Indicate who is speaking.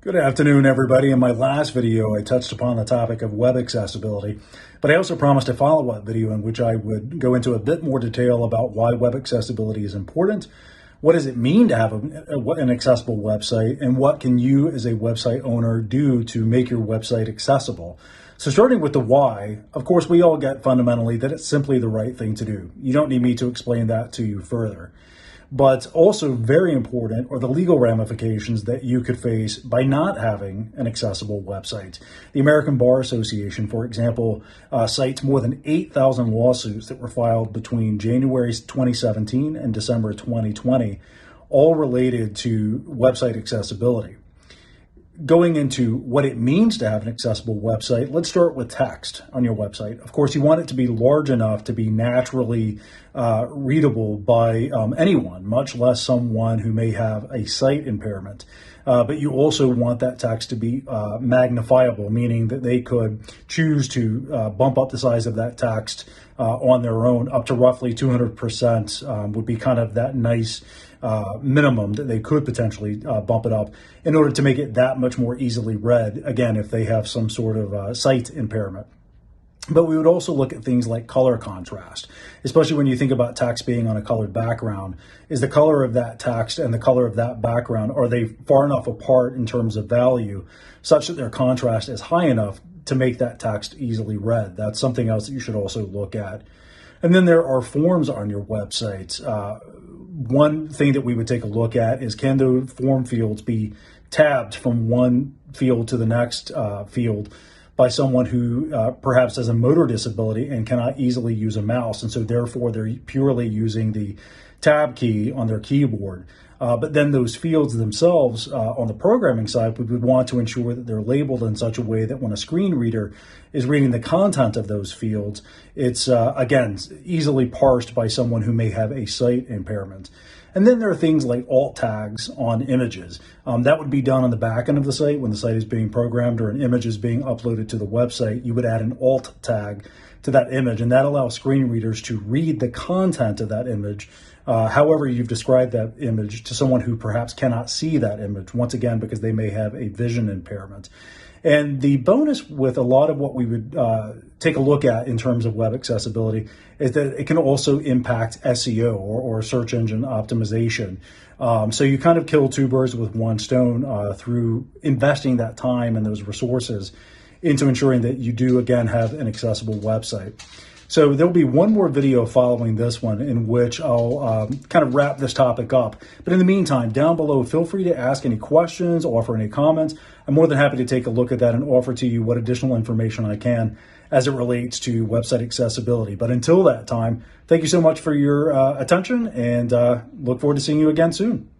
Speaker 1: Good afternoon, everybody. In my last video, I touched upon the topic of web accessibility, but I also promised a follow-up video in which I would go into a bit more detail about why web accessibility is important, what does it mean to have an accessible website, and what can you as a website owner do to make your website accessible. So starting with the why, of course, we all get fundamentally that it's simply the right thing to do. You don't need me to explain that to you further. But also very important are the legal ramifications that you could face by not having an accessible website. The American Bar Association, for example, cites more than 8,000 lawsuits that were filed between January 2017 and December 2020, all related to website accessibility. Going into what it means to have an accessible website, let's start with text on your website. Of course, you want it to be large enough to be naturally readable by anyone, much less someone who may have a sight impairment. But you also want that text to be magnifiable, meaning that they could choose to bump up the size of that text on their own up to roughly 200% would be kind of that nice minimum that they could potentially bump it up in order to make it that much more easily read, again, if they have some sort of sight impairment. But we would also look at things like color contrast, especially when you think about text being on a colored background. Is the color of that text and the color of that background, are they far enough apart in terms of value such that their contrast is high enough to make that text easily read? That's something else that you should also look at. And then there are forms on your website. One thing that we would take a look at is, can the form fields be tabbed from one field to the next field by someone who perhaps has a motor disability and cannot easily use a mouse, and so therefore they're purely using the tab key on their keyboard. But then those fields themselves on the programming side, we would want to ensure that they're labeled in such a way that when a screen reader is reading the content of those fields, it's, again, easily parsed by someone who may have a sight impairment. And then there are things like alt tags on images. That would be done on the back end of the site when the site is being programmed or an image is being uploaded to the website. You would add an alt tag to that image, and that allows screen readers to read the content of that image, however you've described that image, to someone who perhaps cannot see that image, once again, because they may have a vision impairment. And the bonus with a lot of what we would take a look at in terms of web accessibility is that it can also impact SEO or search engine optimization. So you kind of kill two birds with one stone through investing that time and those resources into ensuring that you do, again, have an accessible website. So there'll be one more video following this one in which I'll kind of wrap this topic up. But in the meantime, down below, feel free to ask any questions, offer any comments. I'm more than happy to take a look at that and offer to you what additional information I can as it relates to website accessibility. But until that time, thank you so much for your attention, and look forward to seeing you again soon.